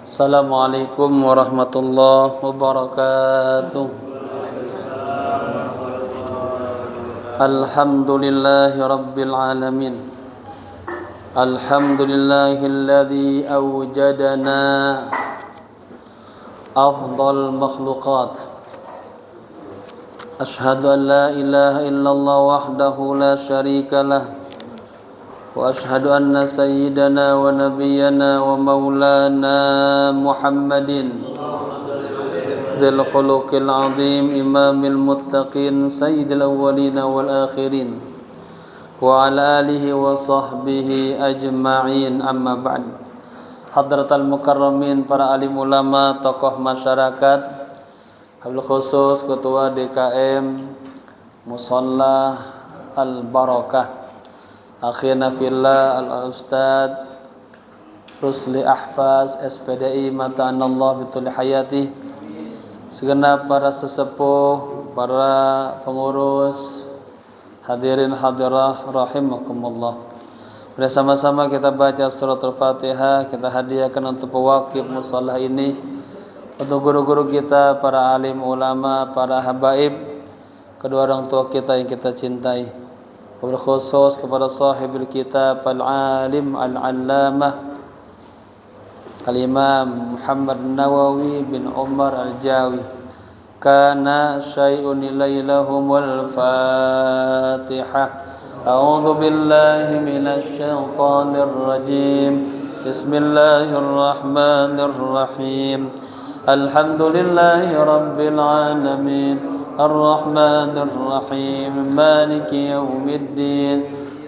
Assalamualaikum warahmatullahi wabarakatuh. Alhamdulillahi rabbil alamin. Alhamdulillahilladzi awjadana afdal makhluqat. Ashhadu an la ilaha illallah wahdahu la syarika lah. Wa ashhadu anna sayyidana wa nabiyyana wa maulana Muhammadin dzil khuluqil azim imamil muttaqin sayyidil awwalin wal akhirin wa ala alihi wa sahbihi ajma'in, amma ba'd. Hadratal mukarramin, para alim ulama, tokoh masyarakat, wabil khusus ketua DKM Musalla Al-Barakah, akhirna fillah al-ustad Rusli Ahfaz SPDI mata'anallah bitul hayati, segenap para sesepuh, para pengurus, hadirin hadirah rahimakumullah. Bersama-sama kita baca surat Al-Fatihah, kita hadiahkan untuk pewakif musalla ini, untuk guru-guru kita, para alim ulama, para habaib, kedua orang tua kita yang kita cintai. Berkhusus kepada sahibul kitab al-alim al-allamah al-imam Muhammad Nawawi bin Umar al-Jawi. Kana syai'un ilailahumul Fatihah. A'udzu billahi minasy syaithanir rajim. Bismillahirrahmanirrahim. Alhamdulillahi rabbil alamin. الرحمن الرحيم مالك يوم الدين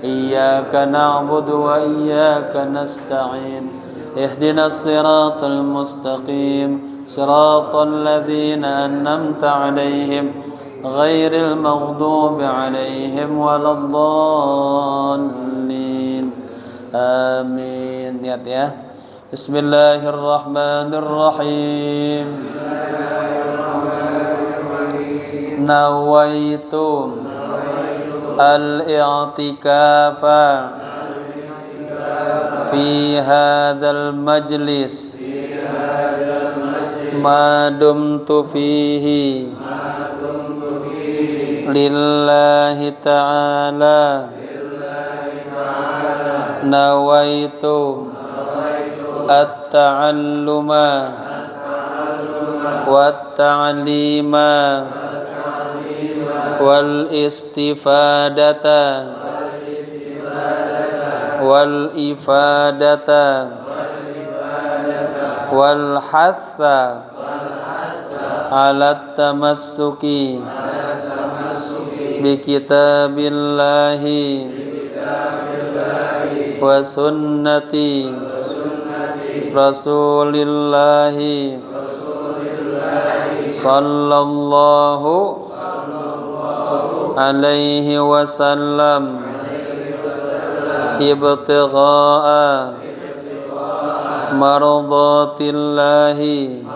إياك نعبد وإياك نستعين اهدنا الصراط المستقيم صراط الذين أنعمت عليهم غير المغضوب عليهم ولا الضالين آمين. Lihat ya. Bismillahirrahmanirrahim. Nawaitu al-i'tikafa fi hadzal majlis ma dumtu fihi lillahi ta'ala. Nawaitu at-ta'alluma wat-ta'lima wal istifadata wal ifadata wal hatha ala tamassuki bi kitabillahi wa sunnati rasulillahi sallallahu alaihi wasallam ibtigha'a mardatillahi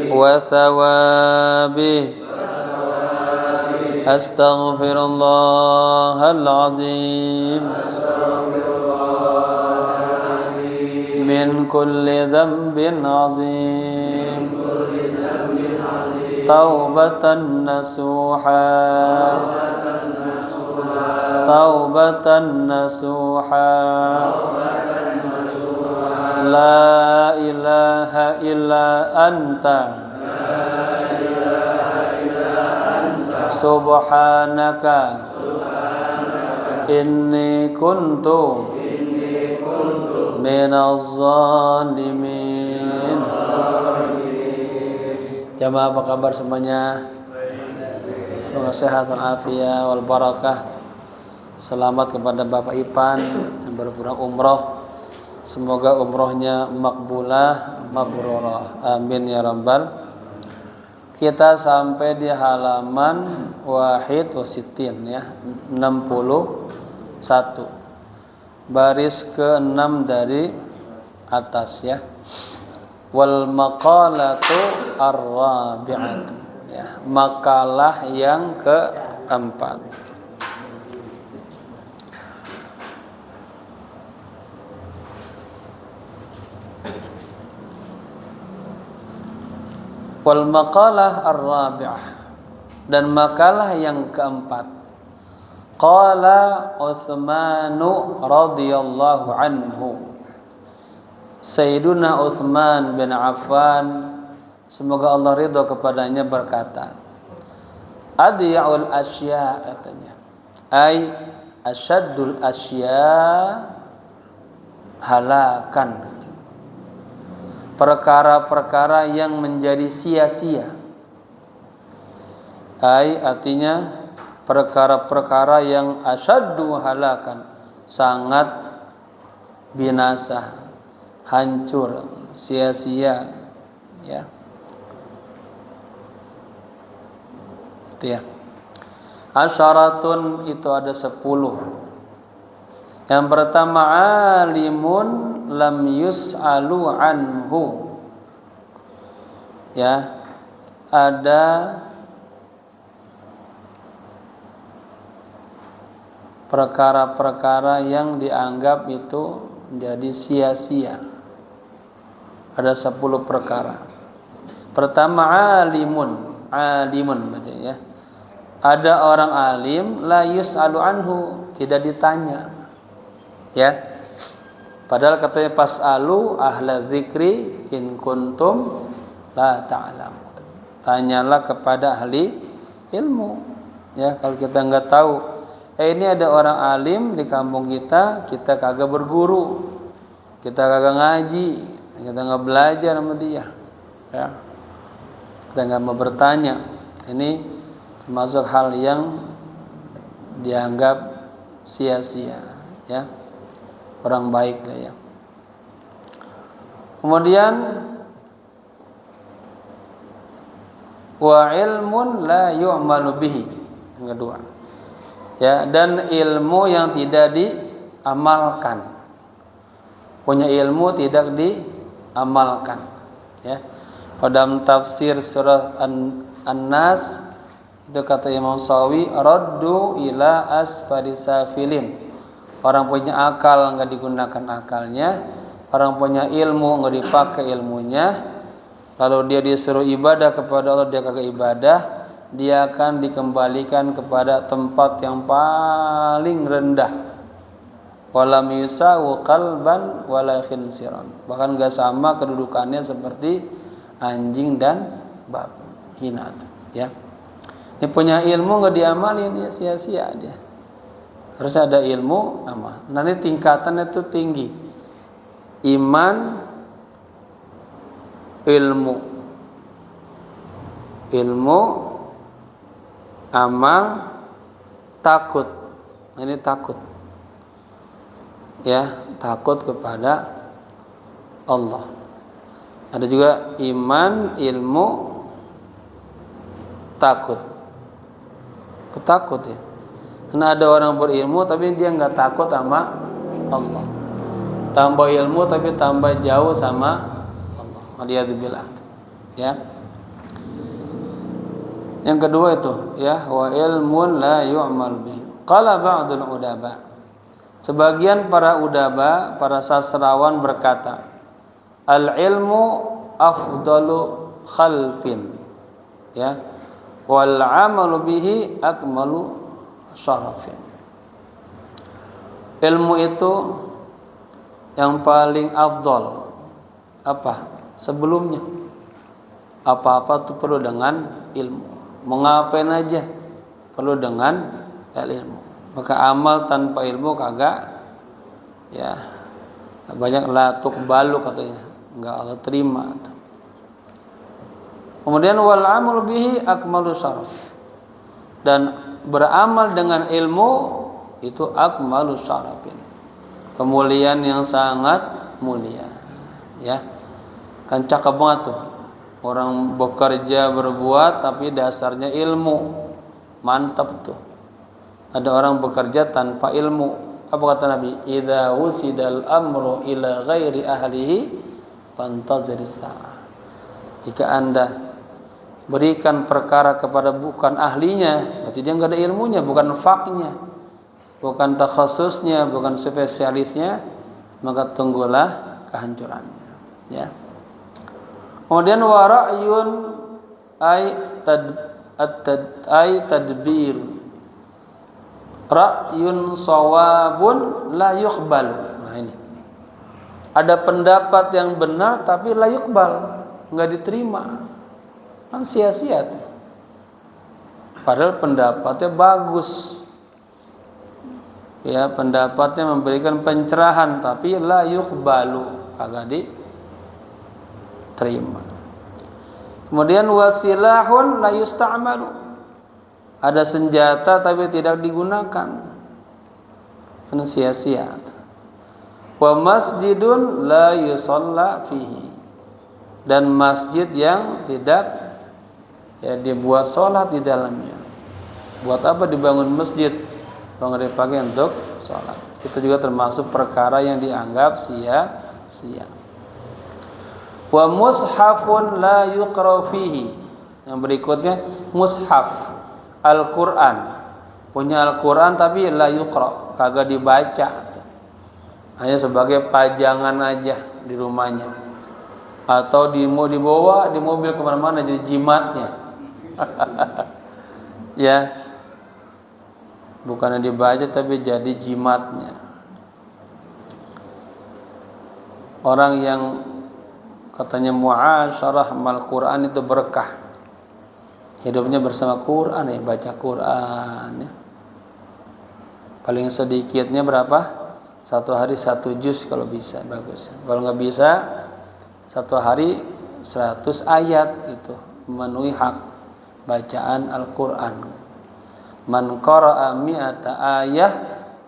wa thawabih. Astaghfirullahal azim min kulli dhanbin azim taubatan nasuha taubatan nasuha la ilaha illa anta subhanaka inni kuntu minaz zalimin. Jamaah, apa kabar semuanya? Semoga sehat walafiat wal barakah. Selamat kepada Bapak Ipan yang baru pulang umroh. Semoga umrohnya makbulah mabrurah. Amin ya rabbal. Kita sampai di halaman wahid wasitin ya, 61. Baris ke-6 dari atas ya. Wal maqalatu ar-rabi'atu ya, makalah yang keempat. Wal maqalah ar-rabi'ah, dan makalah yang keempat. Qala Utsmanu radhiyallahu anhu, Sayyiduna Utsman bin Affan, semoga Allah ridha kepadanya, berkata, adya'ul asya, katanya, ay asyaddul asya halakan, perkara-perkara yang menjadi sia-sia. Ay artinya perkara-perkara yang asyaddu halakan, sangat binasa, hancur, sia-sia, ya. Itu ya. Asyaratun itu ada 10. Yang pertama, alimun lam yus'alu anhu. Ya. Ada perkara-perkara yang dianggap itu menjadi sia-sia. Ada 10 perkara. Pertama, alimun baca ya. Ada orang alim la yus'alu anhu, tidak ditanya. Ya. Padahal katanya pas'alu ahla dzikri in kuntum la ta'lam. Tanyalah kepada ahli ilmu. Ya, kalau kita enggak tahu, ini ada orang alim di kampung kita kagak berguru, kita kagak ngaji, kita nggak belajar sama dia, ya, kita nggak mau bertanya. Ini termasuk hal yang dianggap sia-sia, ya, orang baik lah ya. Kemudian wa ilmun la yu'malu bihi, yang kedua. Ya, dan ilmu yang tidak diamalkan. Punya ilmu tidak diamalkan, ya. Dalam tafsir surah An-Nas itu kata Imam Sawi, raddu ila asfari safilin. Orang punya akal enggak digunakan akalnya, orang punya ilmu enggak dipakai ilmunya, lalu dia disuruh ibadah kepada Allah dia kagak ibadah, dia akan dikembalikan kepada tempat yang paling rendah. Walam yusawu qalban wala khinsiran. Bahkan enggak sama kedudukannya seperti anjing dan babi, hina, ya. Ini punya ilmu enggak diamalin, ya sia-sia dia. Harus ada ilmu amal. Nanti tingkatannya itu tinggi. Iman, ilmu, amal, takut. Ini takut, ya, takut kepada Allah. Ada juga iman, ilmu, takut. Takut ya. Karena ada orang berilmu tapi dia nggak takut sama Allah. Tambah ilmu tapi tambah jauh sama Allah. Waliyadzubillah. Ya. Yang kedua itu, ya, wa ilmun la yu'mal bihi. Qala ba'dul udaba. Sebagian para udaba, para sastrawan berkata, al-ilmu afdalu khalfin. Ya. Wal 'amalu bihi akmalu syarafin. Ilmu itu yang paling afdal. Apa? Sebelumnya. Apa-apa itu perlu dengan ilmu. Mau ngapain aja perlu dengan ilmu. Maka amal tanpa ilmu kagak, ya, banyak la tuqbalu katanya, enggak Allah terima. Kemudian wal amal bihi akmalu syaraf. Dan beramal dengan ilmu itu akmalu syarafin. Kemuliaan yang sangat mulia, ya. Kan cakep banget tuh. Orang bekerja berbuat tapi dasarnya ilmu. Mantap tuh. Ada orang bekerja tanpa ilmu. Apa kata Nabi? Idza wusidal amru ila ghairi ahlihi fantaziris sa'ah. Jika Anda berikan perkara kepada bukan ahlinya, berarti dia enggak ada ilmunya, bukan faknya, bukan takhasusnya, bukan spesialisnya, maka tunggulah kehancurannya. Ya. Kemudian wa ra'yun ay tadbir. Ra'yun shawabun la yuqbal. Nah ini. Ada pendapat yang benar tapi la yuqbal, enggak diterima. Kan sia-sia tuh. Padahal pendapatnya bagus. Ya, pendapatnya memberikan pencerahan tapi la yuqbalu, kagak diterima. Kemudian wasilahun la yusta'malu. Ada senjata tapi tidak digunakan. Kan sia-sia. Wa masjidun la yusalla fihi. Dan masjid yang tidak dibuat sholat di dalamnya. Buat apa dibangun masjid? Kalau nggak dipakai untuk sholat. Itu juga termasuk perkara yang dianggap sia-sia. Wa mushafun la yuqra fihi. Yang berikutnya mushaf Al-Quran. Punya Al-Quran tapi la yuqra, kagak dibaca. Hanya sebagai pajangan aja di rumahnya. Atau dibawa di mobil kemana-mana jadi jimatnya. Ya, bukannya dibaca tapi jadi jimatnya. Orang yang katanya mu'asyarah mal Quran itu berkah. Hidupnya bersama Quran, ya, baca Quran, ya. Paling sedikitnya berapa? Satu hari 1 juz kalau bisa, bagus. Kalau nggak bisa, 1 hari 100 ayat itu memenuhi hak bacaan Al-Quran. Man qara'a mi'ata ayah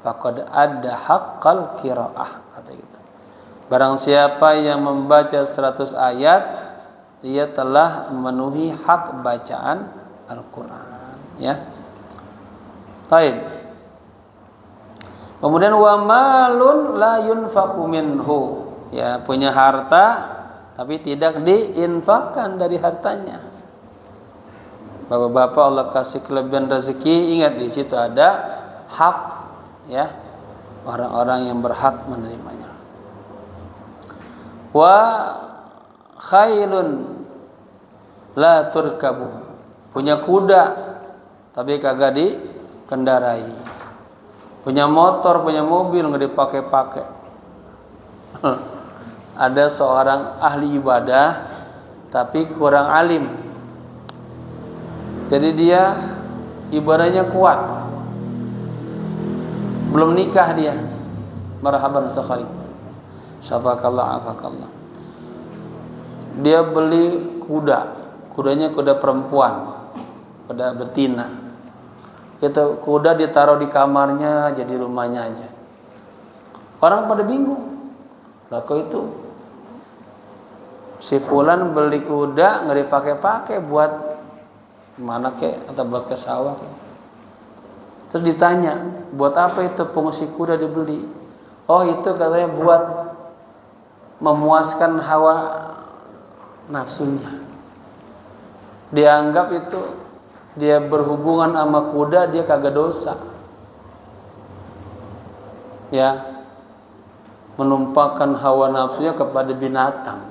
faqad adda haqqal qiraah, kata gitu. Barang siapa yang membaca 100 ayat, dia telah memenuhi hak bacaan Al-Quran, ya. Baik. Kemudian wa malun la yunfaqu minhu, ya, punya harta tapi tidak diinfakkan dari hartanya. Bapak-bapak Allah kasih kelebihan rezeki, ingat di situ ada hak, ya, orang-orang yang berhak menerimanya. Wa khailun la turkabu, punya kuda tapi kagak dikendarai. Punya motor, punya mobil nggak dipakai-pakai. Ada seorang ahli ibadah tapi kurang alim. Jadi dia ibadahnya kuat. Belum nikah dia. Marhaban sakhari. Syafakallah afakallah. Dia beli kuda. Kudanya kuda perempuan. Kuda betina. Itu kuda ditaruh di kamarnya, jadi rumahnya aja. Orang pada bingung. Lah kok itu si fulan beli kuda nggak dipakai-pakai, buat mana kek, atau buat ke sawah kek. Terus ditanya, buat apa itu pengisi kuda dibeli? Oh itu katanya buat memuaskan hawa nafsunya. Dianggap itu dia berhubungan sama kuda, dia kagak dosa. Ya, menumpahkan hawa nafsunya kepada binatang.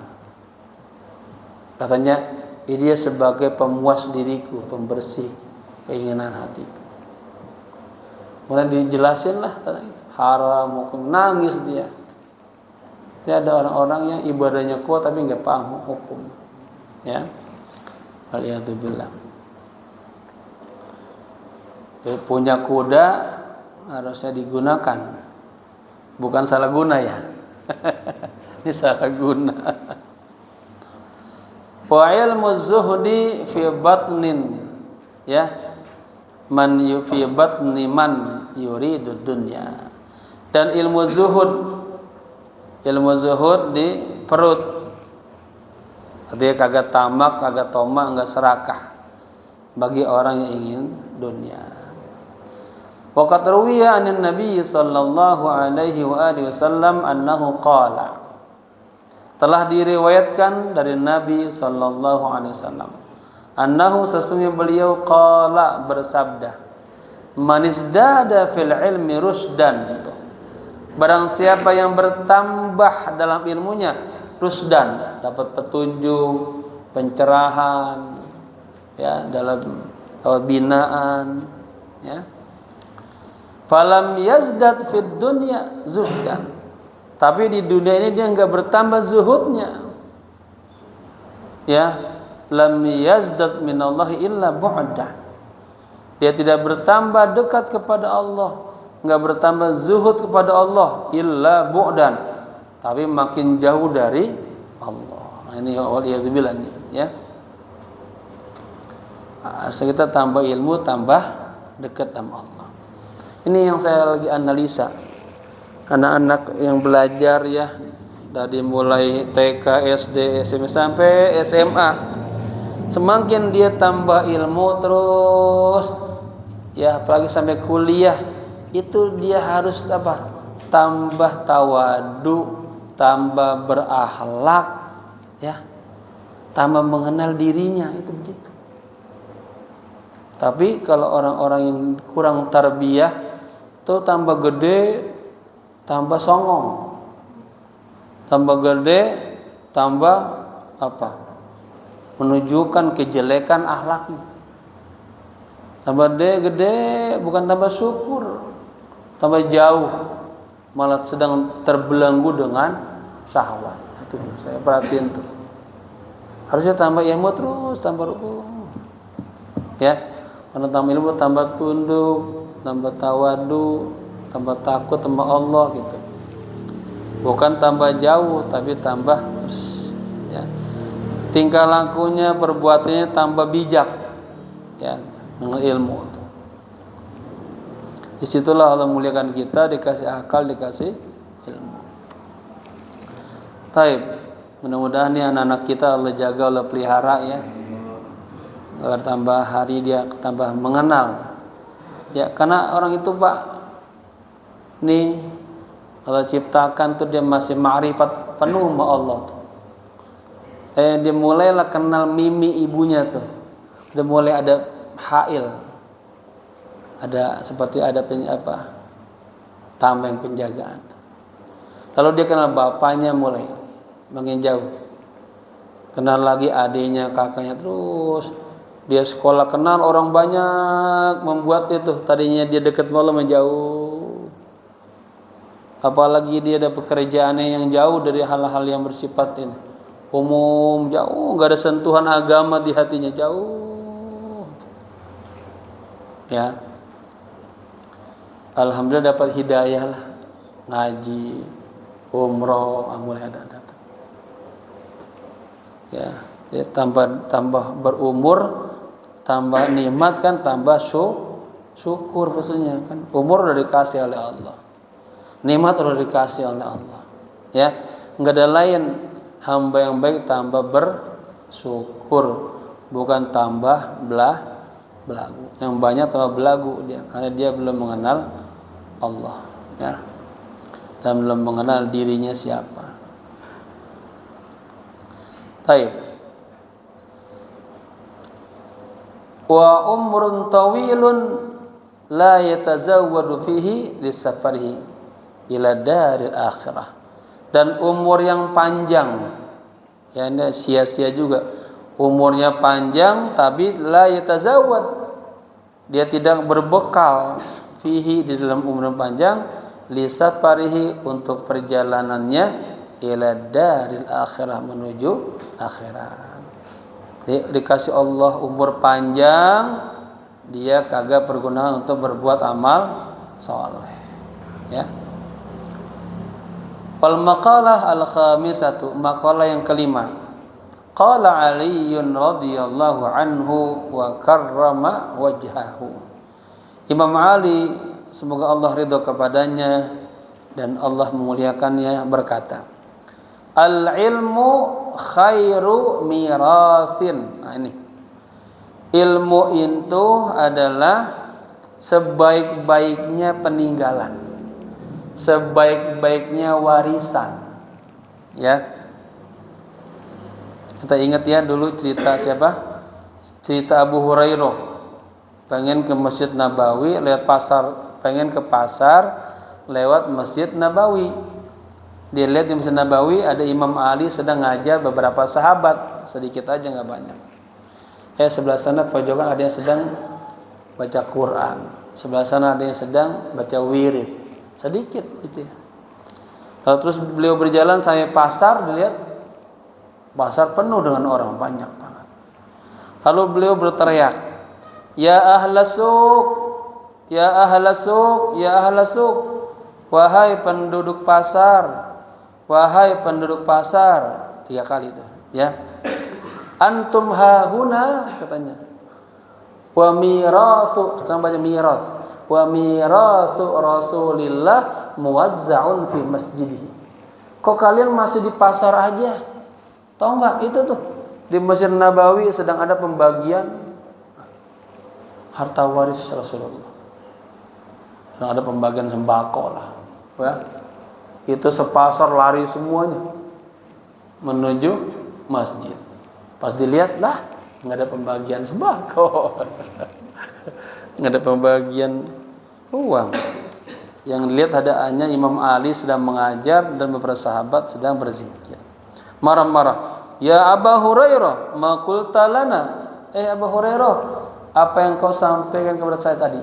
Katanya, dia sebagai pemuas diriku, pembersih keinginan hatiku. Kemudian dijelasin lah, haram, hukum, nangis dia. Dia ada orang-orang yang ibadahnya kuat tapi nggak paham hukum. Ya, waliyadzubillah. Punya kuda harusnya digunakan, bukan salah guna, ya. Ini salah guna. Wa ilmu zuhdi fi batnin, ya, man fi batni man yuridu dunya. Dan ilmu zuhud di perut. Artinya kagak tamak, kagak tomak, enggak serakah bagi orang yang ingin dunia. Waqad ruwiya 'anin Nabi sallallahu alaihi wa alihi wasallam annahu qala. Telah diriwayatkan dari Nabi sallallahu alaihi wasallam, annahu, sesungguhnya beliau, qala, bersabda, man izdada fil ilmi rusdan, barang siapa yang bertambah dalam ilmunya rusdan, dapat petunjuk, pencerahan, ya, dalam binaan, ya. Falam yazdad fid dunya zuhdan. Tapi di dunia ini dia enggak bertambah zuhudnya. Ya, lam yazdad minallahi illa bu'dan. Dia tidak bertambah dekat kepada Allah, enggak bertambah zuhud kepada Allah illa bu'dan, tapi makin jauh dari Allah. Nah, ini waliyadzubillah nih, ya. Kita tambah ilmu, tambah dekat sama Allah. Ini yang saya lagi analisa. Anak-anak yang belajar, ya, dari mulai TK, SD, SMP sampai SMA, semakin dia tambah ilmu terus, ya, apalagi sampai kuliah, itu dia harus apa? Tambah tawadu, tambah berakhlak, ya, tambah mengenal dirinya, itu begitu. Tapi kalau orang-orang yang kurang tarbiyah, tuh tambah gede, tambah songong, tambah gede, tambah apa? Menunjukkan kejelekan akhlaknya. Tambah gede, bukan tambah syukur, tambah jauh, malah sedang terbelenggu dengan syahwat. Itu saya perhatiin tuh. Harusnya tambah ilmu terus, tambah rukun, ya. Karena tambah ilmu, tambah tunduk, tambah tawadu, tambah takut sama Allah gitu. Bukan tambah jauh, tapi tambah terus, ya. Tingkah lakunya, perbuatannya tambah bijak, ya, dengan ilmu. Disitulah Allah muliakan kita, dikasih akal, dikasih ilmu. Taib, mudah-mudahan nih anak-anak kita Allah jaga, Allah pelihara, ya, agar tambah hari dia tambah mengenal, ya. Karena orang itu, Pak, nih Allah ciptakan tuh dia masih ma'rifat penuh sama Allah tuh. Dia mulailah kenal mimi ibunya tuh. Udah mulai ada hail, ada seperti ada tameng penjagaan tuh. Lalu dia kenal bapaknya, mulai makin jauh. Kenal lagi adiknya, kakaknya, terus dia sekolah kenal orang banyak, membuat itu tadinya dia dekat malah menjauh. Apalagi dia ada pekerjaannya yang jauh dari hal-hal yang bersifat ini umum, jauh, nggak ada sentuhan agama di hatinya, jauh, ya. Alhamdulillah dapat hidayah lah, ngaji, umroh, mulai ada datang, ya. Dia tambah berumur, tambah nikmat kan, tambah syukur maksudnya kan. Umur udah dikasih oleh Allah, nikmat udah dikasih oleh Allah, ya. Enggak ada lain, hamba yang baik tambah bersyukur, bukan tambah belagu. Yang banyak tambah belagu dia, karena dia belum mengenal Allah, ya, dan belum mengenal dirinya siapa. Taib. Wa umrun tawilun la yatazawwadu fihi lisafarihi ila daril akhirah. Dan umur yang panjang, ya, ini sia-sia juga. Umurnya panjang tapi la yatazawwad, dia tidak berbekal fihi, di dalam umur yang panjang, lisafarihi, untuk perjalanannya, ila daril akhirah, menuju akhirat. Dikasih Allah umur panjang, dia kagak berguna untuk berbuat amal soleh, ya. Wal maqalah al khamisatu, maqalah yang kelima. Qala Aliun radhiyallahu anhu wa karrama wajhahu. Imam Ali, semoga Allah ridha kepadanya dan Allah memuliakannya, berkata, al-ilmu khairu mirasin. Nah, ini ilmu itu adalah sebaik-baiknya peninggalan, sebaik-baiknya warisan, ya. Kita ingat, ya, dulu cerita siapa? Cerita Abu Hurairah pengen ke Masjid Nabawi lewat pasar, pengen ke pasar lewat Masjid Nabawi. Dia lihat di Masjid Nabawi ada Imam Ali sedang ngajar beberapa sahabat, sedikit aja nggak banyak. Sebelah sana pojokan ada yang sedang baca Quran, sebelah sana ada yang sedang baca wirid, sedikit gitu ya. Lalu terus beliau berjalan sampai pasar, dilihat pasar penuh dengan orang, banyak banget. Lalu beliau berteriak, ya ahlas suq, ya ahlas suq, ya ahlas suq, wahai penduduk pasar, wahai penduduk pasar, 3 kali itu, ya. Antum hahuna, katanya. Wa mirathu, sama baca mirath. Wa mirathu Rasulillah muwazza'un fi masjidih. Kok kalian masih di pasar aja? Tahu enggak itu tuh di Masjid Nabawi sedang ada pembagian harta waris Rasulullah. Sedang ada pembagian sembako lah, ya. Itu sepasar lari semuanya menuju masjid. Pas dilihat lah, nggak ada pembagian sembako, nggak ada pembagian uang. Yang dilihat ada hanya Imam Ali sedang mengajar dan beberapa sahabat sedang berzikir. Marah-marah, ya Abu Hurairah, ma qulta lana? Abu Hurairah, apa yang kau sampaikan kepada saya tadi?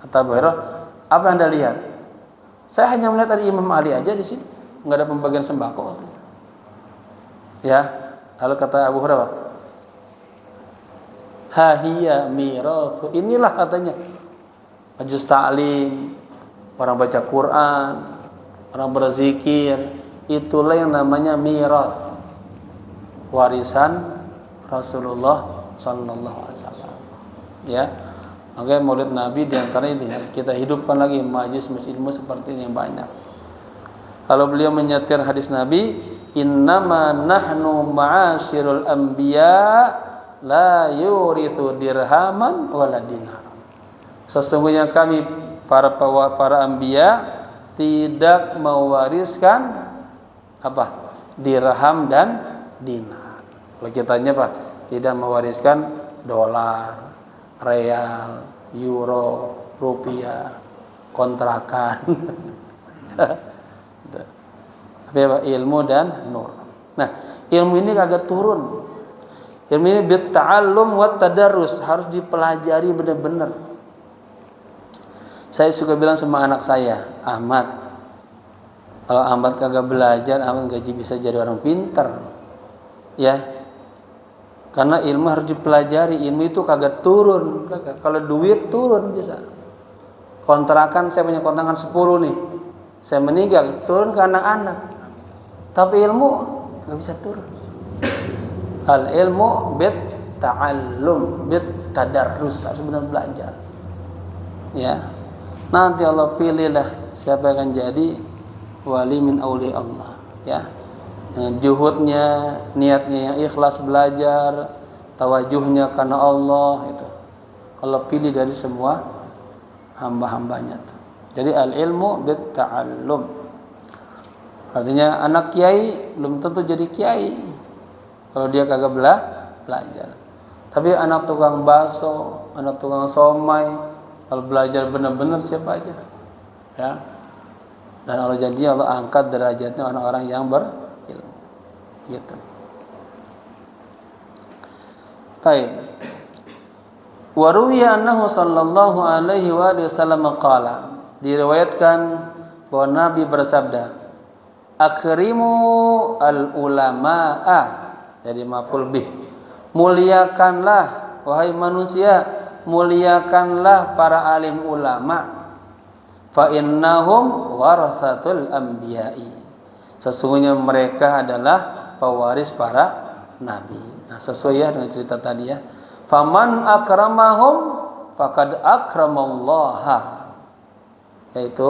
Kata Abu Hurairah, apa yang Anda lihat? Saya hanya melihat ada Imam Ali aja di sini, nggak ada pembagian sembako. Ya, lalu kata Abu Hurairah, hahiya mirathu, inilah katanya majlis ta'lim, orang baca Quran, orang berzikir, itulah yang namanya mirath, warisan Rasulullah sallallahu alaihi wasallam. Ya. Makanya Maulid Nabi diantaranya ini harus kita hidupkan lagi, majlis ilmu seperti ini yang banyak. Kalau beliau menyetir hadis Nabi, innama nahnu ma'asyirul anbiya la yurithu dirhaman wala dinar. Sesungguhnya kami para anbiya tidak mewariskan apa? Dirham dan dinar. Kalau kitanya apa? Tidak mewariskan dolar, real, euro, rupiah, kontrakan. Tapi apa? Ilmu dan nur. Nah, ilmu ini kagak turun. Ilmu ini bitta'allum wa tadarrus, harus dipelajari benar-benar. Saya suka bilang sama anak saya, Ahmad, kalau Ahmad kagak belajar, Ahmad gaji bisa jadi orang pintar. Ya. Karena ilmu harus dipelajari, ilmu itu kagak turun. Kalau duit turun bisa. Kontrakan, saya punya kontrakan 10 nih. Saya meninggal, turun ke anak-anak. Tapi ilmu nggak bisa turun. Al ilmu bit ta'allum, bit tadarrus, harus benar belajar. Ya. Nanti Allah pilihlah siapa yang akan jadi wali min auliya Allah. Ya. Dengan juhudnya, niatnya yang ikhlas belajar, tawajuhnya karena Allah itu. Allah pilih dari semua hamba-hambanya. Jadi al-ilmu bit ta'allum. Artinya anak kiai belum tentu jadi kiai kalau dia kagak belajar. Tapi anak tukang bakso, anak tukang somai, kalau belajar benar-benar siapa aja. Ya. Dan Allah janji Allah angkat derajatnya orang-orang yang berilmu. Gitu. Baik. Wa ruwiya annahu sallallahu alaihi wasallam qala, diriwayatkan bahwa Nabi bersabda, akrimu al ulama'a, jadi maf'ul bih, muliakanlah wahai manusia, muliakanlah para alim ulama, fa innahum warathatul anbiya'i, sesungguhnya mereka adalah pewaris para nabi. Nah, sesuai ya dengan cerita tadi ya. Faman akramahum faqad akramallaha. Yaitu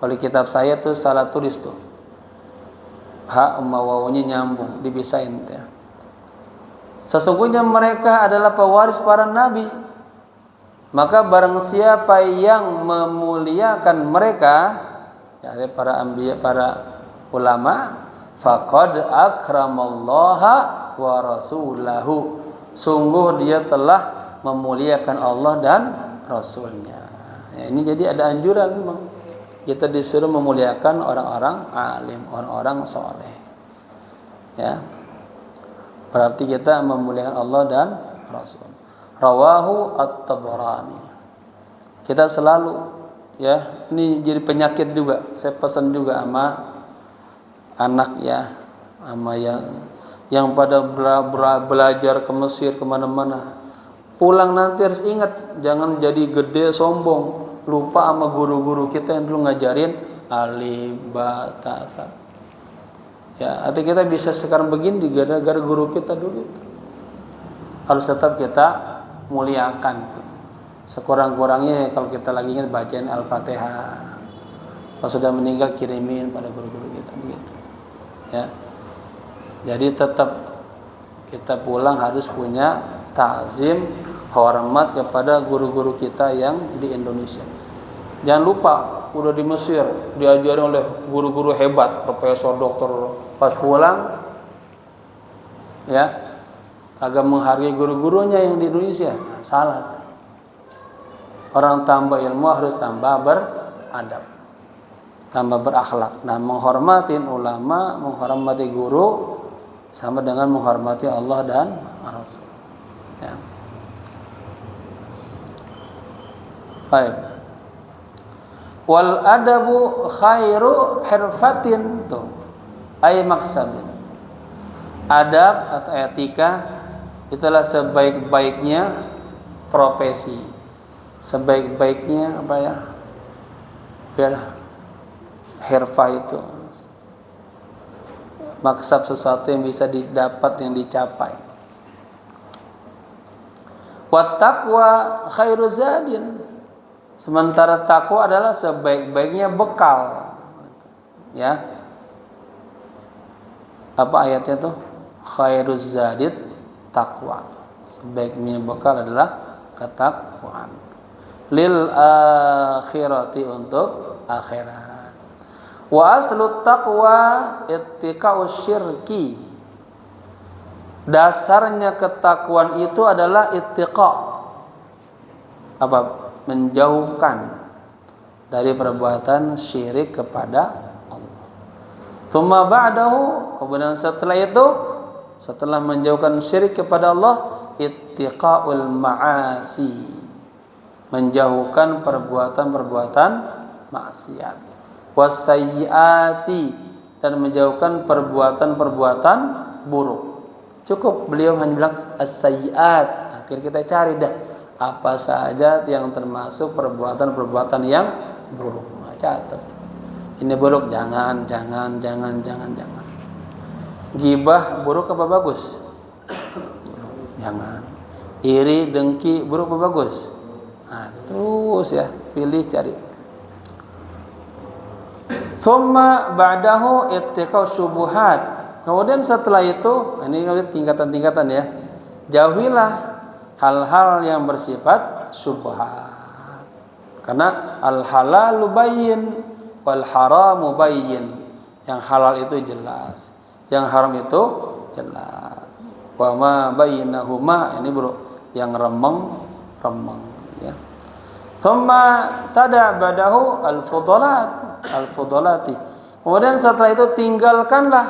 oleh kitab saya tuh salah tulis tuh. Ha sama wawunya nyambung, dibisain ya. Sesungguhnya mereka adalah pewaris para nabi. Maka barang siapa yang memuliakan mereka, ya para anbiya, para ulama, faqad akramallaha wa rasulahu, sungguh dia telah memuliakan Allah dan Rasulnya. Ya, ini jadi ada anjuran memang kita disuruh memuliakan orang-orang alim, orang-orang soleh. Ya, berarti kita memuliakan Allah dan Rasul. Rawahu at-Tabarani. Kita selalu, ya, ini jadi penyakit juga. Saya pesan juga sama anak, ya, sama yang pada belajar ke Mesir kemana-mana. Pulang nanti harus ingat, jangan jadi gede sombong, lupa sama guru-guru kita yang dulu ngajarin alif ba ta tha. Ya, arti kita bisa sekarang begini gara-gara guru kita dulu. Harus tetap kita muliakan. Sekurang-kurangnya kalau kita lagi ingat bacain Al-Fatihah. Kalau sudah meninggal kirimin pada guru-guru kita begitu. Ya. Jadi tetap kita pulang harus punya ta'zim, hormat kepada guru-guru kita yang di Indonesia. Jangan lupa, udah di Mesir diajari oleh guru-guru hebat, profesor, dokter, pas pulang ya agak menghargai guru-gurunya yang di Indonesia. Salah. Orang tambah ilmu harus tambah beradab, tambah berakhlak. Nah, menghormati ulama, menghormati guru sama dengan menghormati Allah dan Rasul. Ya. Baik. Wal adabu khairu hirfatin tuh. Ay maksabin. Adab atau etika itulah sebaik-baiknya profesi. Sebaik-baiknya apa ya? Biar hirfah itu maksab sesuatu yang bisa didapat, yang dicapai. Wat taqwa khairu zadin. Sementara takwa adalah sebaik-baiknya bekal. Ya. Apa ayatnya tuh? Khairuz zadid taqwa. Sebaiknya bekal adalah ketakwaan. Lil akhirati, untuk akhirat. Wa aslut taqwa ittiqa'us syirki. Dasarnya ketakwaan itu adalah ittiqa. Apa? Menjauhkan dari perbuatan syirik kepada Allah. Tsumma ba'dahu, kemudian setelah itu, setelah menjauhkan syirik kepada Allah, ittiqa'ul ma'asi, menjauhkan perbuatan-perbuatan maksiat. Wasayyiati, dan menjauhkan perbuatan-perbuatan buruk. Cukup beliau hanya bilang as-sayyiat. Akhirnya kita cari dah apa saja yang termasuk perbuatan-perbuatan yang buruk. Nah, catat. Ini buruk, jangan. Gibah buruk apa bagus? Jangan. Iri, dengki buruk apa bagus? Nah, terus ya, pilih cari. Tsumma ba'dahu ittiqa'us syubuhat. Kemudian setelah itu, ini tingkatan-tingkatan ya. Jauhilah hal-hal yang bersifat syubhat. Karena al-halalu bayyin wal haramu bayyin. Yang halal itu jelas, yang haram itu jelas. Wa ma bainahuma, ini bro, yang remeng ya. Thumma tada badahu al-fudalati. Kemudian setelah itu tinggalkanlah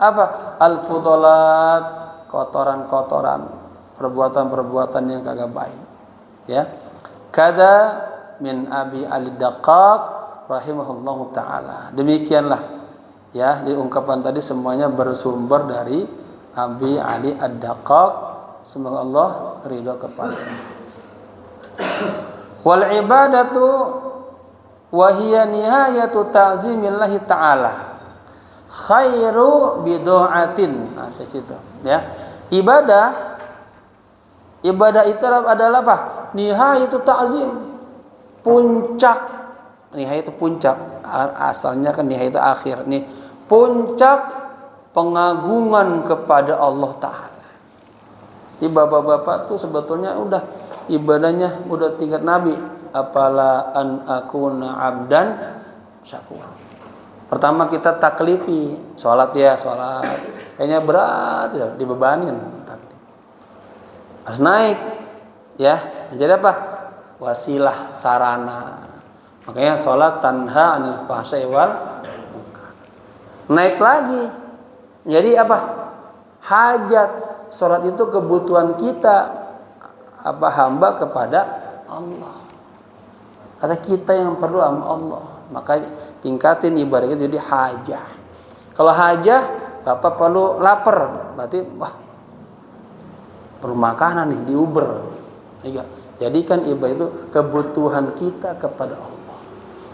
apa? Al-fudalat, kotoran-kotoran, perbuatan-perbuatan yang kagak baik. Ya. Kada min Abi Al-Daqqaq rahimahullahu taala. Demikianlah ya, jadi ungkapan tadi semuanya bersumber dari Abi Ali Ad-Daqqaq, semoga Allah ridha kepadanya. Wal ibadatu wa hiya nihayatu ta'zimillahi ta'ala khairu bidu'atin. Nah, situ ya. Ibadah itu adalah apa? Nihayatu ta'zim. Puncak. Nihayatu puncak. Asalnya kan nihayatu akhir. Nih, puncak pengagungan kepada Allah Ta'ala. Jadi bapak-bapak tuh sebetulnya udah ibadahnya udah tingkat Nabi. Apala an akuna abdan syakur. Pertama kita taklifi, sholat. Kayaknya berat ya, dibebanin. Harus naik ya, menjadi apa? Wasilah, sarana. Makanya sholat tanha 'anil fahsya'i wal munkar. Naik lagi. Jadi apa? Hajat. Sholat itu kebutuhan kita hamba kepada Allah. Karena kita yang perlu sama Allah. Maka tingkatin ibadah kita jadi hajah. Kalau hajah, Bapak perlu lapar, berarti perlu makanan nih, diuber. Ya. Jadikan ibadah itu kebutuhan kita kepada Allah.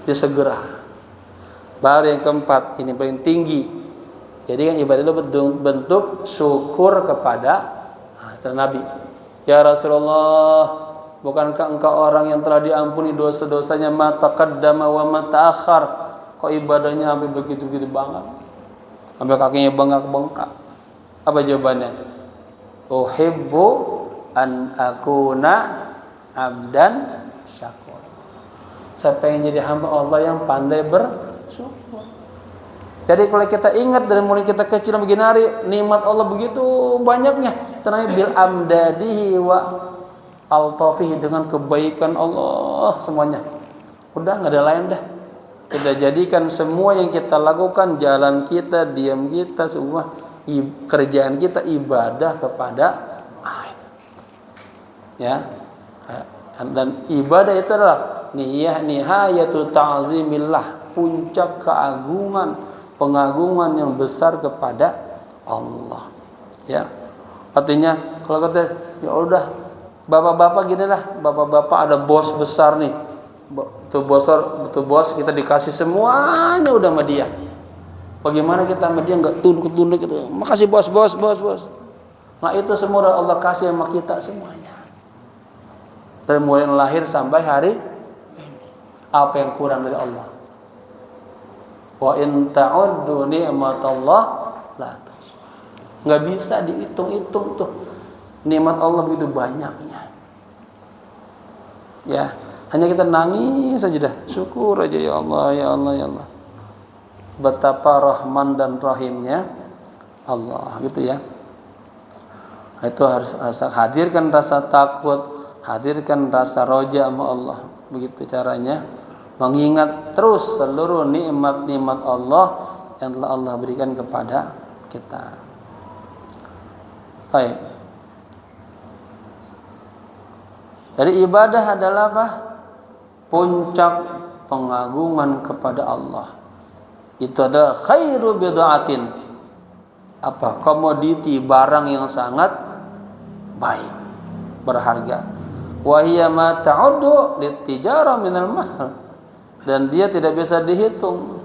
Dia segera. Baru yang keempat, ini paling tinggi. Jadikan ibadah itu bentuk syukur kepada Nabi. Ya Rasulullah, bukankah engkau orang yang telah diampuni dosa-dosanya ma taqaddama wa ma ta'akhkhar? Kok ibadahnya sampai begitu-begitu banget? Sampai kakinya bengkak-bengkak. Apa jawabannya? Uhibbu an akuna abdan syakur. Saya pengen jadi hamba Allah yang pandai bersyukur. Jadi kalau kita ingat dari mulai kita kecil begini hari, nikmat Allah begitu banyaknya. Tenang bil amdadihi wa al-tafihi, dengan kebaikan Allah semuanya. Udah nggak ada lain dah. Kita jadikan semua yang kita lakukan, jalan kita, diam kita, semua kerjaan kita ibadah kepada Allah. Ya. Dan ibadah itu adalah nihayatu ta'zimillah, puncak keagungan, pengagungan yang besar kepada Allah. Ya. Artinya kalau kata ya udah bapak-bapak gini lah, bapak-bapak ada bos besar nih. Itu bos kita dikasih semuanya udah sama dia. Bagaimana kita sama dia enggak tunduk-tunduk gitu. Makasih bos. Nah, itu semua Allah kasih sama kita semuanya. Dari mulai lahir sampai hari ini. Apa yang kurang dari Allah? Wa in ta'uddu ni'matallah la tuhsuha. Enggak bisa dihitung-hitung tuh. Nikmat Allah begitu banyaknya. Ya, hanya kita nangis saja dah. Syukur aja ya Allah, ya Allah, ya Allah. Betapa Rahman dan Rahimnya Allah, gitu ya. Itu harus hadirkan rasa takut, hadirkan rasa roja sama Allah. Begitu caranya, mengingat terus seluruh nikmat-nikmat Allah yang telah Allah berikan kepada kita. Baik. Jadi ibadah adalah apa? Puncak pengagungan kepada Allah. Itu adalah khairu bid'atin. Apa? Komoditi, barang yang sangat baik, berharga. Wa hiya ma ta'uddu litijara minal mahal. Dan dia tidak bisa dihitung,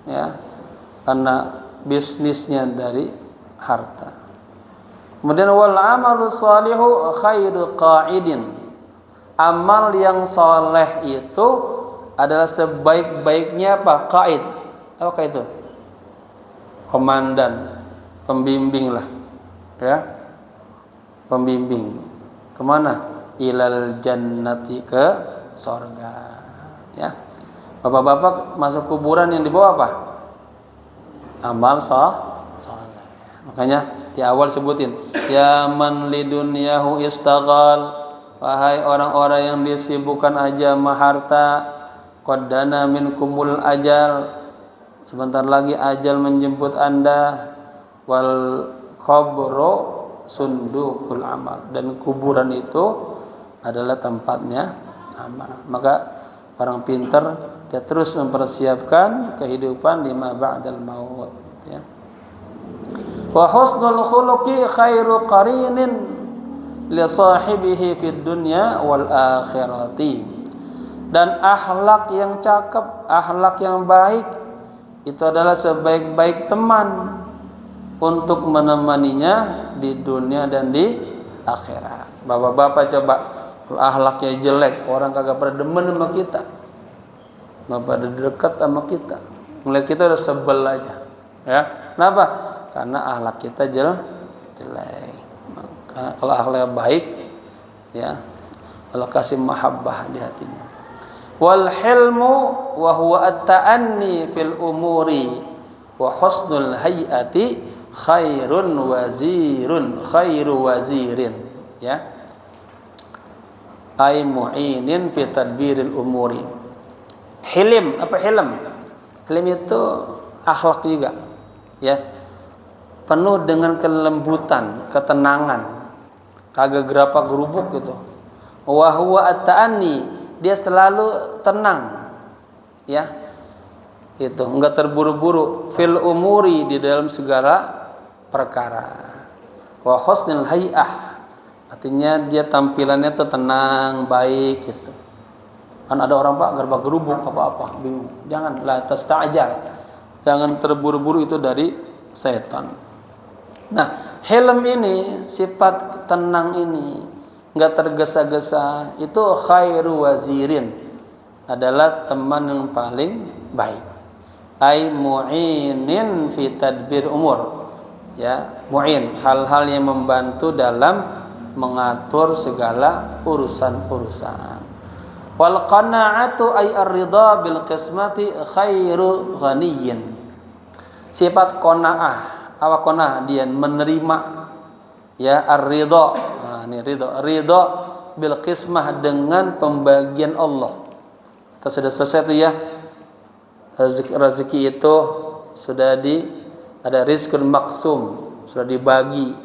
ya, karena bisnisnya dari harta. Kemudian wal amalu salihu khairu qa'idin. Amal yang soleh itu adalah sebaik-baiknya apa? Qaid. Apa itu? Komandan, pembimbing lah, ya, pembimbing. Kemana? Ilal jannati, ke sorga. Ya, bapak-bapak masuk kuburan yang dibawa apa? Amal soleh. Makanya di awal sebutin, ya man lidunyahu istaghal. Wahai orang-orang yang disibukkan aja sama harta, qaddana minkumul ajal, sebentar lagi ajal menjemput Anda. Wal qabru sundukul amal, dan kuburan itu adalah tempatnya amal. Maka orang pintar dia terus mempersiapkan kehidupan lima ba'dal maut, ya. Wa husnul khuluqi khairu qarinin li sahibihi fid dunya wal akhirati. Dan akhlak yang cakep, akhlak yang baik itu adalah sebaik-baik teman untuk menemaninya di dunia dan di akhirat. Bapak-bapak coba, kalau akhlaknya jelek, orang kagak pada demen sama kita, nggak pada dekat sama kita, ngeliat kita udah sebel aja, ya. Kenapa? Karena akhlak kita jelek. Karena kalau akhlaknya baik, ya, Allah kasih mahabbah di hatinya. Wal hilmu wa huwa at-ta'anni fil umuri wa husnul hayati khairu wazirin, ya, ay mu'inin fi tadbiril umuri. Hilim, apa hilim? Hilim itu akhlak juga, ya. Penuh dengan kelembutan, ketenangan. Kagak gerapa gerubuk gitu. Wa huwa at-ta'anni, dia selalu tenang. Ya. Itu enggak terburu-buru fil umuri, di dalam segala perkara. Wa husnul hay'ah, artinya dia tampilannya tuh tenang, baik gitu. Kan ada orang Pak gerba gerubuk apa-apa, bingung. Jangan, la tasta'jal. Jangan terburu-buru, itu dari setan. Nah, hilm ini, sifat tenang ini, enggak tergesa-gesa, itu khairu wazirin, adalah teman yang paling baik. Ai mu'inin fi tadbir umur. Ya, mu'in, hal-hal yang membantu dalam mengatur segala urusan-urusan. Wal qana'atu ay ar-ridha bil qismati khairu ghaniyyin. Sifat qanaah, apa qanaah, dia menerima, ya, ar-ridha. Nah, ini ridha bil qismah, dengan pembagian Allah. Kita sudah selesai tuh ya. Rezeki itu sudah ada rizqun maksum, sudah dibagi.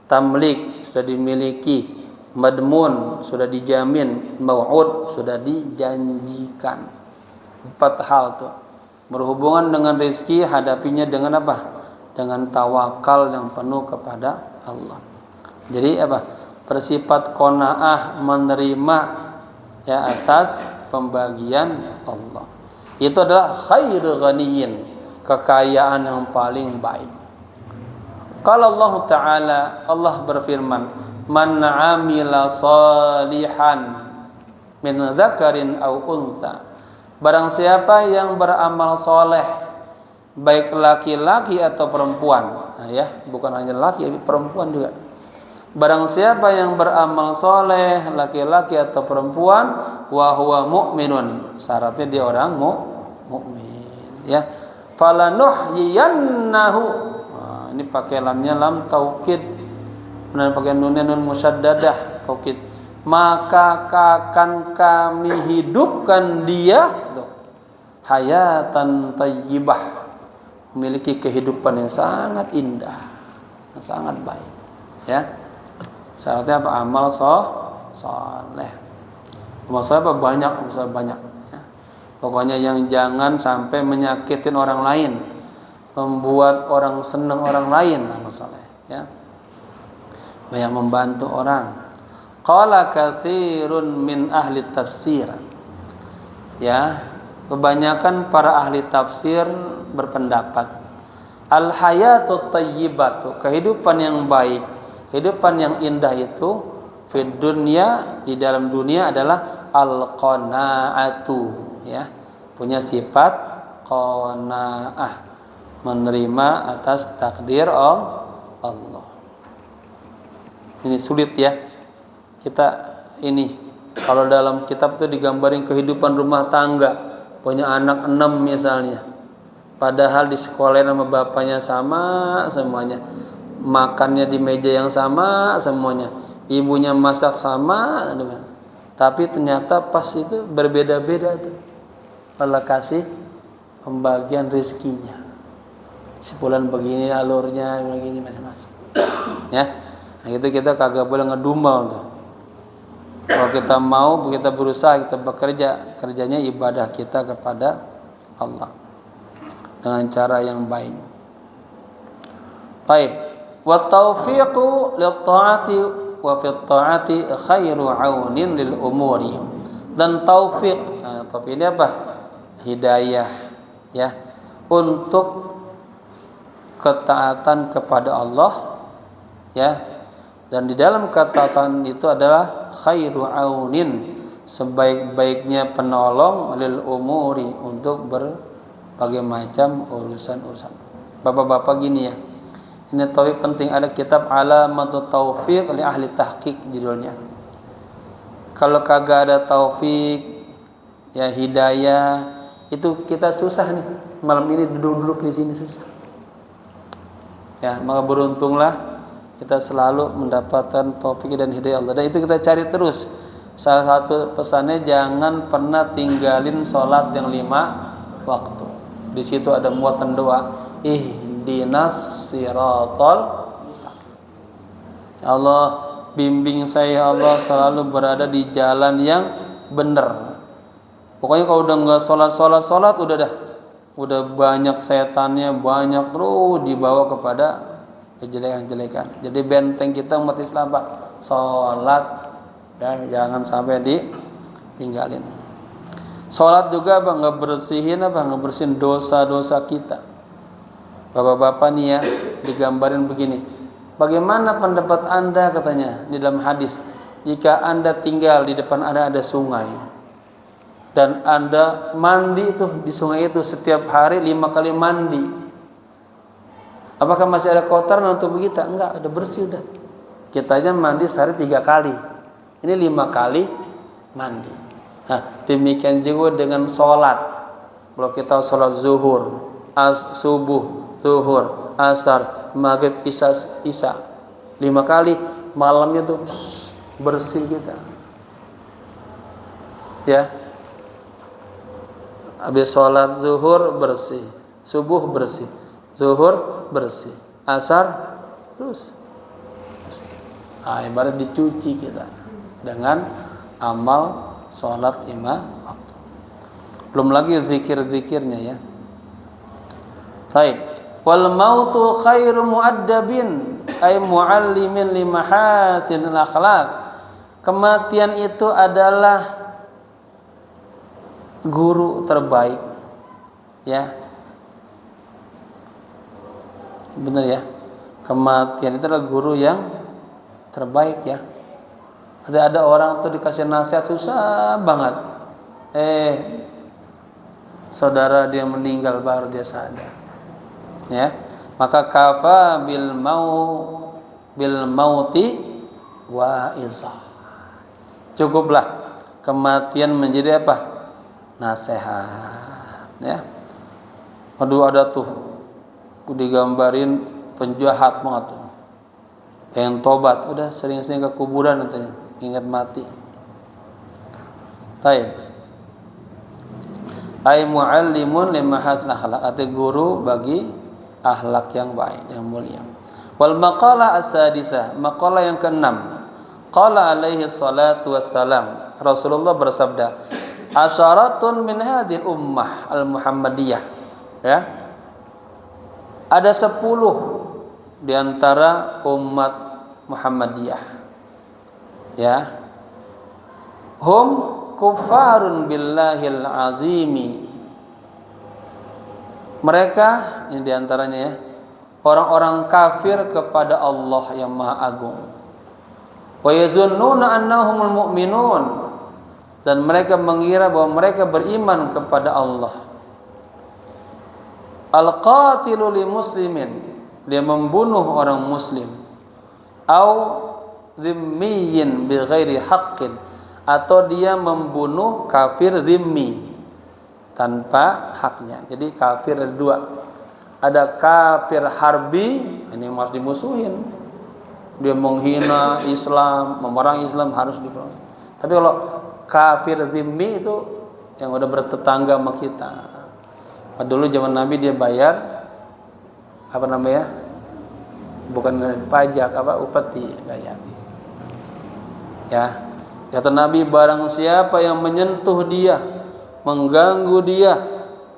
Tamlik sudah dimiliki, madmun sudah dijamin, mau'ud sudah dijanjikan. 4 hal tuh. Berhubungan dengan rezeki, hadapinya dengan apa? Dengan tawakal yang penuh kepada Allah. Jadi apa? Bersifat qanaah, menerima, ya, atas pembagian Allah. Itu adalah khairu ghaniyyin, kekayaan yang paling baik. Kalau Allah Ta'ala, Allah berfirman, man amila salihan min dzakarin aw untha, barang siapa yang beramal soleh, baik laki-laki atau perempuan. Nah, ya, bukan hanya laki, perempuan juga. Barang siapa yang beramal soleh, laki-laki atau perempuan, wa huwa mu'minun, syaratnya dia orang mukmin, ya. Falanuhyiyannahu, ini pakai lamnya lam taukid, dan pakai nunnya nun musyaddadah, taukid. Maka akan kami hidupkan dia hayatan thayyibah, memiliki kehidupan yang sangat indah, yang sangat baik, ya. Syaratnya apa? Amal soleh. Amal soleh apa? Banyak, ya. Pokoknya yang jangan sampai menyakitin orang lain, membuat orang senang orang lain, amal soleh, ya. Banyak membantu orang. Qala katsirun min ahli tafsir, ya, kebanyakan para ahli tafsir berpendapat al hayatut thayyibatu, kehidupan yang baik, kehidupan yang indah itu fid dunya, di dalam dunia, adalah al qanaatu, ya, punya sifat qanaah, menerima atas takdir Allah. Ini sulit, ya. Kita ini kalau dalam kitab itu digambarin kehidupan rumah tangga, punya anak 6 misalnya, padahal di sekolah sama bapaknya sama semuanya, makannya di meja yang sama semuanya, ibunya masak sama, tapi ternyata pas itu berbeda-beda tuh. Allah kasih pembagian rezekinya, sebulan begini alurnya, begini macam-macam, ya. Nah, itu kita kagak boleh ngedumel tuh. Kalau kita mau, kita berusaha, kita bekerja, kerjanya ibadah kita kepada Allah dengan cara yang baik. Baik. Wa taufiqu lit taati wa fit taati khairu aunin lil umuri. Dan taufik, nah, taufik ini apa? Hidayah, ya, untuk ketaatan kepada Allah, ya. Dan di dalam ketaatan itu adalah khairu aunin, sebaik-baiknya penolong, lil umuri, untuk berbagai macam urusan-urusan. Bapak-bapak gini, ya. Ini topik penting, ada kitab Alamatut Taufiq li Ahli Tahqiq judulnya. Kalau kagak ada taufik, ya, hidayah, itu kita susah nih. Malam ini duduk-duduk di sini susah. Ya, maka beruntunglah kita selalu mendapatkan taufik dan hidayah Allah, dan itu kita cari terus. Salah satu pesannya jangan pernah tinggalin sholat yang 5 waktu. Di situ ada muatan doa, ihdinas siratal. Ya Allah, bimbing saya ya Allah selalu berada di jalan yang benar. Pokoknya kalau udah nggak sholat udah banyak setannya, banyak terus dibawa kepada kejelekan-jelekan. Jadi benteng kita umat Islam Pak, sholat ya, jangan sampai ditinggalin. Sholat juga Bang ngebersihin dosa-dosa kita. Bapak-bapak nih ya, digambarin begini. Bagaimana pendapat Anda katanya di dalam hadis, jika Anda tinggal di depan Anda ada sungai dan Anda mandi itu di sungai itu setiap hari 5 kali mandi, apakah masih ada kotoran untuk kita? Enggak, udah bersih udah. Kita aja mandi sehari 3 kali, ini 5 kali mandi. Nah, demikian juga dengan sholat. Kalau kita sholat zuhur, subuh, zuhur, asar, maghrib, isya 5 kali, malamnya tuh bersih kita. Ya. Habis sholat zuhur bersih, subuh bersih, zuhur bersih, asar terus. Nah, ibarat dicuci kita dengan amal sholat 5 waktu. Belum lagi zikir-zikirnya ya. Baik. Wal mautu khairu mu'addabin ay muallimin li mahasinil akhlaq. Kematian itu adalah guru terbaik. Ya. Benar ya. Kematian itu adalah guru yang terbaik ya. Ada orang tuh dikasih nasihat susah banget. Saudara dia meninggal baru dia sadar. Ya. Maka kafa bil mauti wa izah. Cukuplah kematian menjadi apa? Nasihat. Ya. Aduh ada tuh digambarin penjahat banget tuh. Yang tobat udah sering-sering ke kuburan katanya, ingat mati. Baik. Ai muallimun limahasin akhlak, arti guru bagi akhlak yang baik, yang mulia. Wal maqalah as-sadisah, maqalah yang ke-6. Qala alaihi salatu wassalam, Rasulullah bersabda, asyaratun min hadhil ummah al-Muhammadiyah. Ya. Ada 10 di antara umat Muhammadiyah. Ya. Hum kuffarun billahil azimi. Mereka ini di antaranya ya, orang-orang kafir kepada Allah yang Maha Agung. Wa yazunnuna annahumul mu'minun, dan mereka mengira bahwa mereka beriman kepada Allah. Al-qatilu li muslimin, dia membunuh orang muslim. Au dhimmiyin bi ghairi haqqin, atau dia membunuh kafir dhimmi tanpa haknya. Jadi kafir ada 2. Ada kafir harbi, ini harus dimusuhin. Dia menghina Islam, memerangi Islam, harus diperangi. Tapi kalau kafir dhimmi itu yang udah bertetangga sama kita. Dulu zaman Nabi dia bayar apa namanya? Bukan pajak, upeti bayar. Ya. Kata Nabi, barang siapa yang menyentuh dia, mengganggu dia,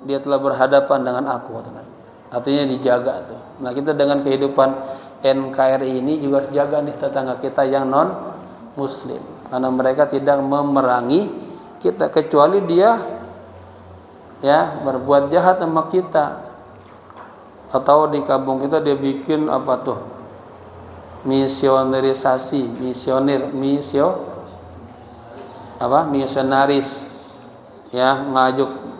dia telah berhadapan dengan aku, kata Nabi. Artinya dijaga tuh. Nah, kita dengan kehidupan NKRI ini juga harus jaga nih tetangga kita yang non muslim, karena mereka tidak memerangi kita kecuali dia ya berbuat jahat sama kita. Atau di kampung kita dia bikin apa tuh? Misionaris. Ya,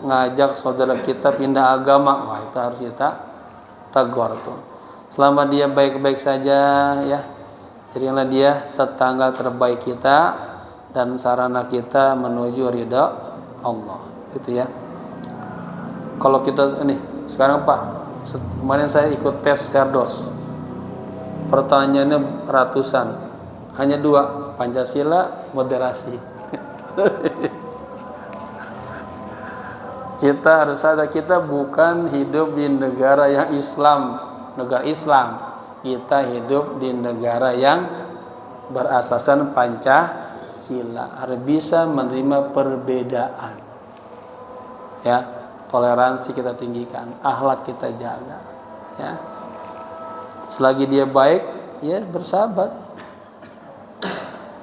ngajak saudara kita pindah agama. Wah, itu harus kita tegur tuh. Selama dia baik-baik saja ya, jadilah dia tetangga terbaik kita dan sarana kita menuju ridha Allah. Gitu ya. Kalau kita ini sekarang Pak, kemarin saya ikut tes Cerdos. Pertanyaannya ratusan, hanya 2, Pancasila, moderasi. Kita harus sadar kita bukan hidup di negara yang Islam, negara Islam. Kita hidup di negara yang berasaskan Pancasila. Harus bisa menerima perbedaan. Ya, toleransi kita tinggikan, akhlak kita jaga. Ya. Selagi dia baik, ya bersahabat.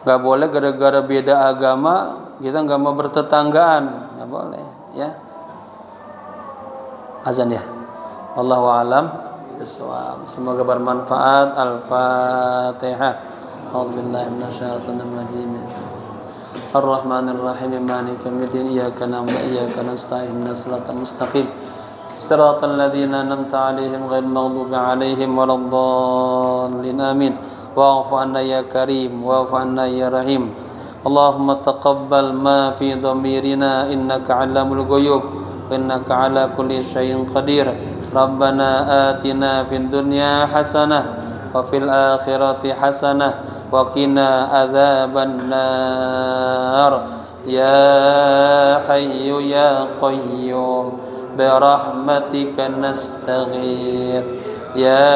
Gak boleh gara-gara beda agama kita nggak mau bertetanggaan, nggak boleh. Ya. Azan ya. Wallahu a'lam bishawab. Semoga bermanfaat. Al-Fatihah. A'udzubillahi minasyaitonir rajim. Ar-Rahmanir Rahim. Maliki yaumiddin. Iyyaka na'budu wa iyyaka nasta'in. Ihdinas siratal mustaqim. Siratal ladzina an'amta 'alaihim ghairil maghdubi 'alaihim waladdallin. Amin. Wa'fu 'anna ya Karim, wa'fu 'anna ya Rahim. Allahumma taqabbal ma fi dhamirina innaka 'allamul ghuyub. إنك على كل شيء قدير ربنا آتنا في الدنيا حسنة وفي الآخرة حسنة وقنا عذاب النار يا حي يا قيوم برحمتك نستغيث يا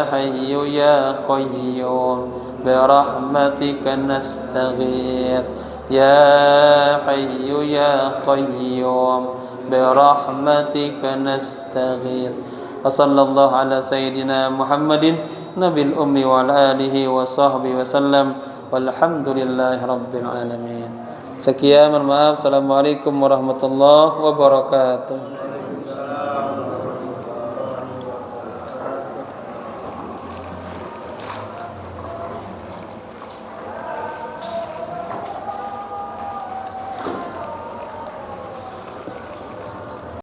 حي يا قيوم برحمتك نستغيث يا حي يا قيوم برحمتك نستغيث وصلى الله على سيدنا محمد نبي الأمي وعلى آله وصحبه وسلم والحمد لله رب العالمين. Sekian, mohon maaf. Assalamualaikum warahmatullahi wabarakatuh.